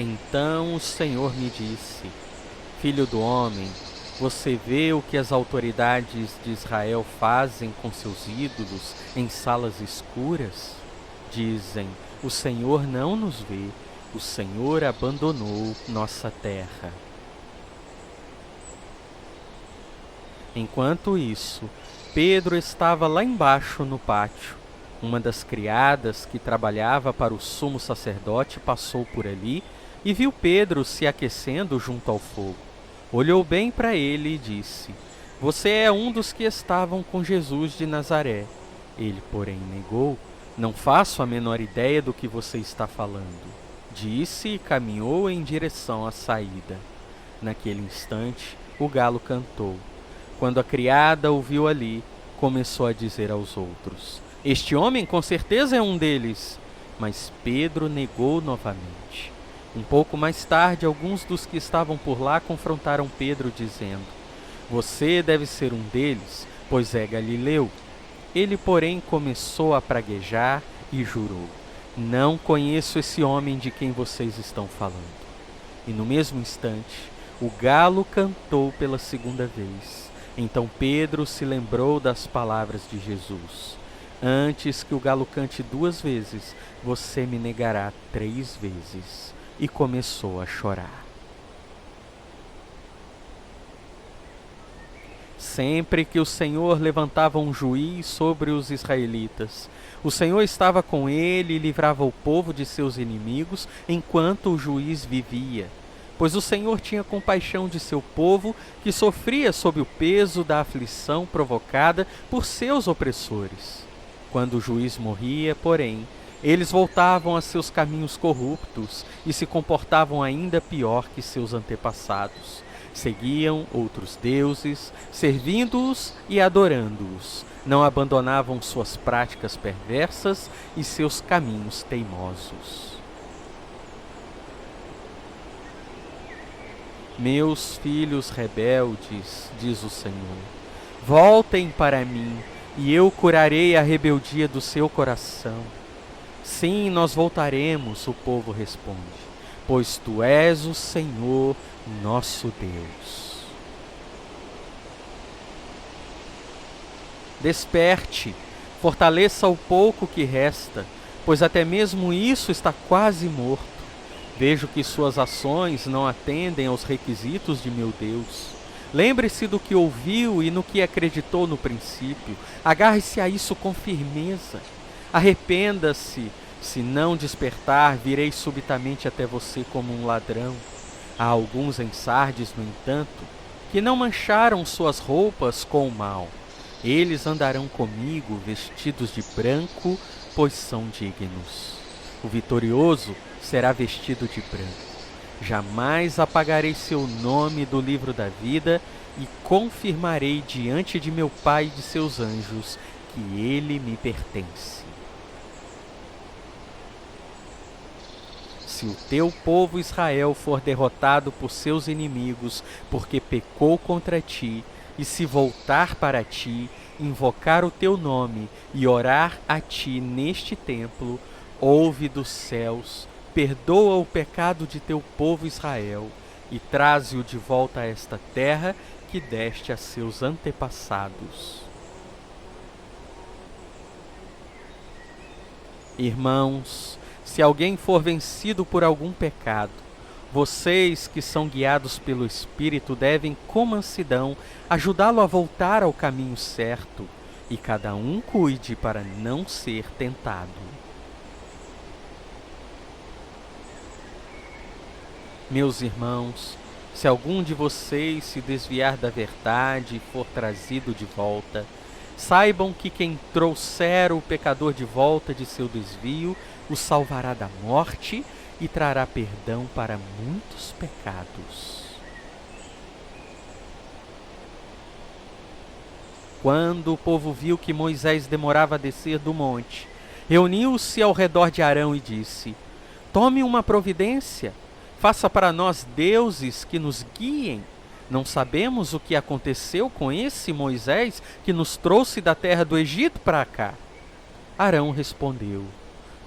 Então o Senhor me disse: Filho do homem, você vê o que as autoridades de Israel fazem com seus ídolos em salas escuras? Dizem: o Senhor não nos vê, o Senhor abandonou nossa terra. Enquanto isso, Pedro estava lá embaixo no pátio. Uma das criadas que trabalhava para o sumo sacerdote passou por ali e viu Pedro se aquecendo junto ao fogo. Olhou bem para ele e disse: Você é um dos que estavam com Jesus de Nazaré. Ele, porém, negou: Não faço a menor ideia do que você está falando. Disse e caminhou em direção à saída. Naquele instante, o galo cantou. Quando a criada o viu ali, começou a dizer aos outros: Este homem com certeza é um deles. Mas Pedro negou novamente. Um pouco mais tarde, alguns dos que estavam por lá confrontaram Pedro, dizendo: Você deve ser um deles, pois é galileu. Ele, porém, começou a praguejar e jurou: Não conheço esse homem de quem vocês estão falando. E no mesmo instante, o galo cantou pela segunda vez. Então Pedro se lembrou das palavras de Jesus: Antes que o galo cante 2 vezes, você me negará 3 vezes. E começou a chorar. Sempre que o Senhor levantava um juiz sobre os israelitas, o Senhor estava com ele e livrava o povo de seus inimigos enquanto o juiz vivia. Pois o Senhor tinha compaixão de seu povo, que sofria sob o peso da aflição provocada por seus opressores. Quando o juiz morria, porém, eles voltavam a seus caminhos corruptos e se comportavam ainda pior que seus antepassados. Seguiam outros deuses, servindo-os e adorando-os. Não abandonavam suas práticas perversas e seus caminhos teimosos. Meus filhos rebeldes, diz o Senhor, voltem para mim, e eu curarei a rebeldia do seu coração. Sim, nós voltaremos, o povo responde, pois tu és o Senhor, nosso Deus. Desperte, fortaleça o pouco que resta, pois até mesmo isso está quase morto. Vejo que suas ações não atendem aos requisitos de meu Deus. Lembre-se do que ouviu e no que acreditou no princípio. Agarre-se a isso com firmeza. Arrependa-se. Se não despertar, virei subitamente até você como um ladrão. Há alguns em Sardes, no entanto, que não mancharam suas roupas com o mal. Eles andarão comigo vestidos de branco, pois são dignos. O vitorioso será vestido de branco. Jamais apagarei seu nome do livro da vida e confirmarei diante de meu Pai e de seus anjos que ele me pertence. Se o teu povo Israel for derrotado por seus inimigos, porque pecou contra ti, e se voltar para ti, invocar o teu nome e orar a ti neste templo, ouve dos céus, perdoa o pecado de teu povo Israel e traze-o de volta a esta terra que deste a seus antepassados. Irmãos, se alguém for vencido por algum pecado, vocês que são guiados pelo Espírito devem, com mansidão, ajudá-lo a voltar ao caminho certo, e cada um cuide para não ser tentado. Meus irmãos, se algum de vocês se desviar da verdade e for trazido de volta, saibam que quem trouxer o pecador de volta de seu desvio o salvará da morte e trará perdão para muitos pecados. Quando o povo viu que Moisés demorava a descer do monte, reuniu-se ao redor de Arão e disse: Tome uma providência. Faça para nós deuses que nos guiem. Não sabemos o que aconteceu com esse Moisés que nos trouxe da terra do Egito para cá. Arão respondeu: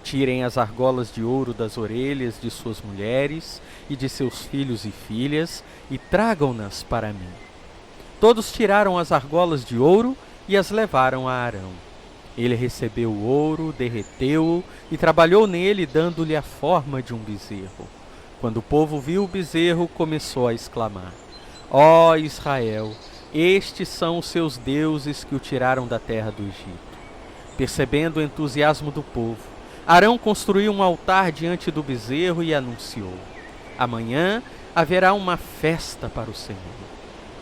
Tirem as argolas de ouro das orelhas de suas mulheres e de seus filhos e filhas e tragam-nas para mim. Todos tiraram as argolas de ouro e as levaram a Arão. Ele recebeu o ouro, derreteu-o e trabalhou nele, dando-lhe a forma de um bezerro. Quando o povo viu o bezerro, começou a exclamar: Ó Israel, estes são os seus deuses que o tiraram da terra do Egito. Percebendo o entusiasmo do povo, Arão construiu um altar diante do bezerro e anunciou: Amanhã haverá uma festa para o Senhor.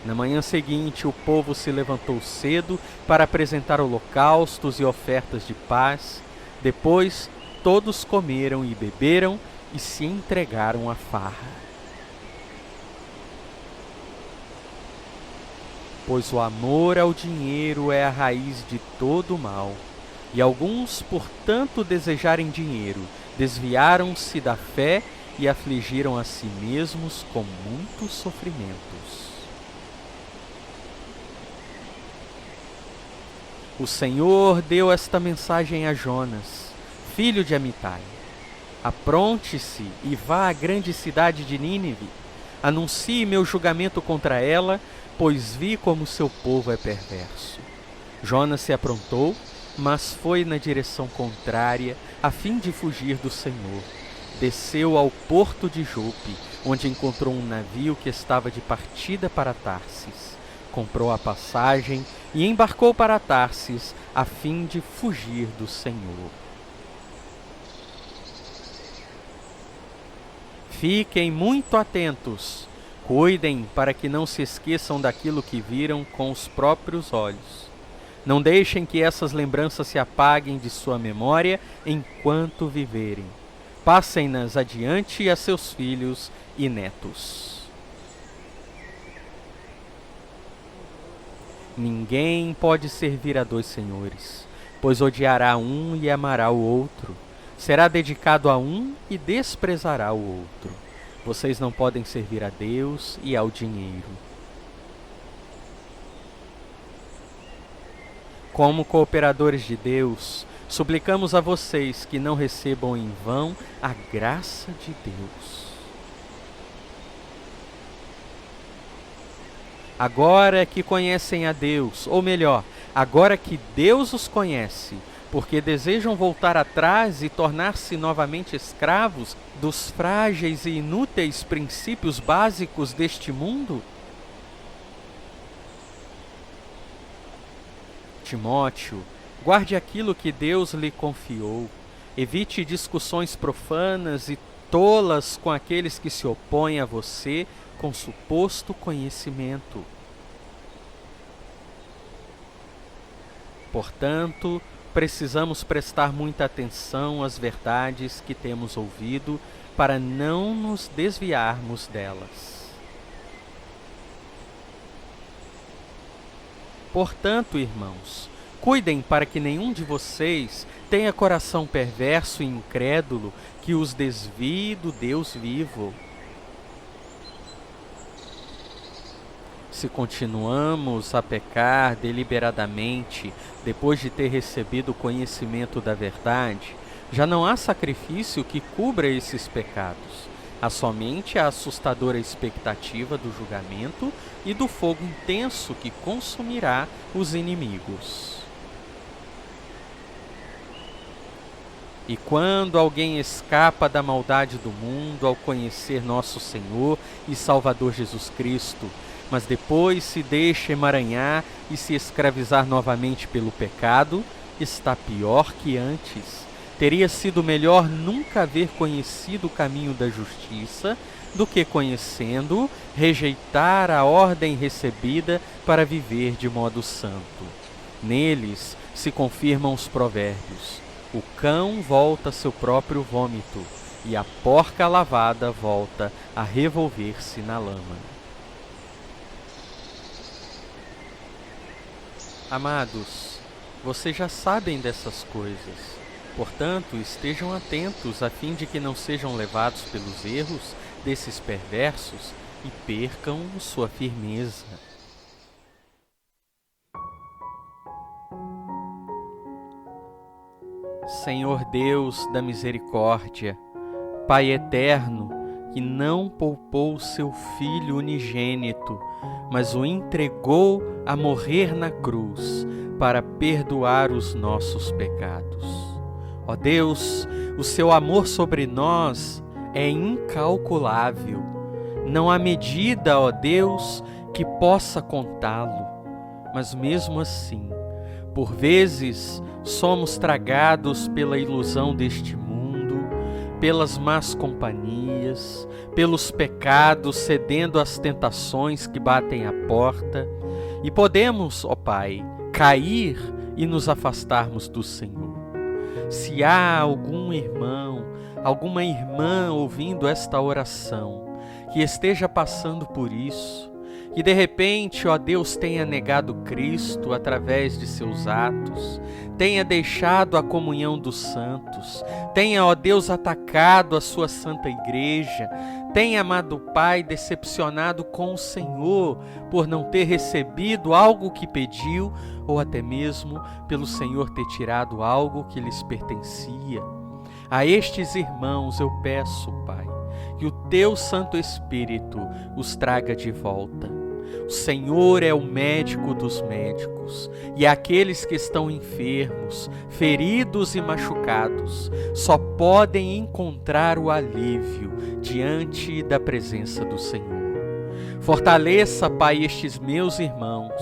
Na manhã seguinte, o povo se levantou cedo para apresentar holocaustos e ofertas de paz. Depois, todos comeram e beberam e se entregaram à farra. Pois o amor ao dinheiro é a raiz de todo o mal, e alguns, por tanto desejarem dinheiro, desviaram-se da fé e afligiram a si mesmos com muitos sofrimentos. O Senhor deu esta mensagem a Jonas, filho de Amitai: Apronte-se e vá à grande cidade de Nínive. Anuncie meu julgamento contra ela, pois vi como seu povo é perverso. Jonas se aprontou, mas foi na direção contrária, a fim de fugir do Senhor. Desceu ao porto de Jope, onde encontrou um navio que estava de partida para Tarsis. Comprou a passagem e embarcou para Tarsis, a fim de fugir do Senhor. Fiquem muito atentos, cuidem para que não se esqueçam daquilo que viram com os próprios olhos. Não deixem que essas lembranças se apaguem de sua memória enquanto viverem. Passem-nas adiante a seus filhos e netos. Ninguém pode servir a dois senhores, pois odiará um e amará o outro. Será dedicado a um e desprezará o outro. Vocês não podem servir a Deus e ao dinheiro. Como cooperadores de Deus, suplicamos a vocês que não recebam em vão a graça de Deus. Agora que conhecem a Deus, ou melhor, agora que Deus os conhece, porque desejam voltar atrás e tornar-se novamente escravos dos frágeis e inúteis princípios básicos deste mundo? Timóteo, guarde aquilo que Deus lhe confiou. Evite discussões profanas e tolas com aqueles que se opõem a você com suposto conhecimento. Portanto, precisamos prestar muita atenção às verdades que temos ouvido para não nos desviarmos delas. Portanto, irmãos, cuidem para que nenhum de vocês tenha coração perverso e incrédulo que os desvie do Deus vivo. Se continuamos a pecar deliberadamente depois de ter recebido o conhecimento da verdade, já não há sacrifício que cubra esses pecados. Há somente a assustadora expectativa do julgamento e do fogo intenso que consumirá os inimigos. E quando alguém escapa da maldade do mundo ao conhecer nosso Senhor e Salvador Jesus Cristo, mas depois se deixa emaranhar e se escravizar novamente pelo pecado, está pior que antes. Teria sido melhor nunca haver conhecido o caminho da justiça do que, conhecendo-o, rejeitar a ordem recebida para viver de modo santo. Neles se confirmam os provérbios: o cão volta a seu próprio vômito, e a porca lavada volta a revolver-se na lama. Amados, vocês já sabem dessas coisas. Portanto, estejam atentos a fim de que não sejam levados pelos erros desses perversos e percam sua firmeza. Senhor Deus da misericórdia, Pai eterno, que não poupou seu Filho unigênito, mas o entregou a morrer na cruz para perdoar os nossos pecados. Ó Deus, o seu amor sobre nós é incalculável. Não há medida, ó Deus, que possa contá-lo. Mas mesmo assim, por vezes somos tragados pela ilusão deste mundo, pelas más companhias, pelos pecados, cedendo às tentações que batem à porta, e podemos, ó Pai, cair e nos afastarmos do Senhor. Se há algum irmão, alguma irmã ouvindo esta oração, que esteja passando por isso, que de repente, ó Deus, tenha negado Cristo através de seus atos, tenha deixado a comunhão dos santos, tenha, ó Deus, atacado a sua santa igreja, tenha, amado Pai, decepcionado com o Senhor por não ter recebido algo que pediu, ou até mesmo pelo Senhor ter tirado algo que lhes pertencia. A estes irmãos eu peço, Pai, que o Teu Santo Espírito os traga de volta. O Senhor é o médico dos médicos, e aqueles que estão enfermos, feridos e machucados, só podem encontrar o alívio diante da presença do Senhor. Fortaleça, Pai, estes meus irmãos,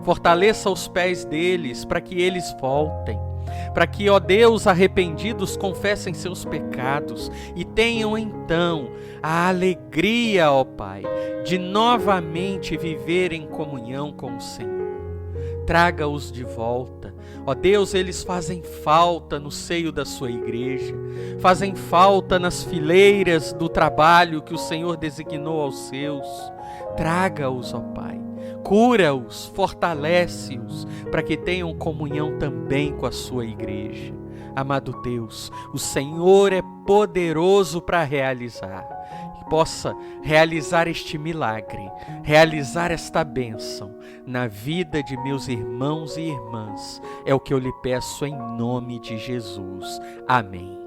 fortaleça os pés deles para que eles voltem, para que, ó Deus, arrependidos confessem seus pecados e tenham então a alegria, ó Pai, de novamente viver em comunhão com o Senhor. Traga-os de volta. Ó Deus, eles fazem falta no seio da sua igreja, fazem falta nas fileiras do trabalho que o Senhor designou aos seus. Traga-os, ó Pai. Cura-os, fortalece-os, para que tenham comunhão também com a sua igreja. Amado Deus, o Senhor é poderoso para realizar, que possa realizar este milagre, realizar esta bênção na vida de meus irmãos e irmãs. É o que eu lhe peço em nome de Jesus. Amém.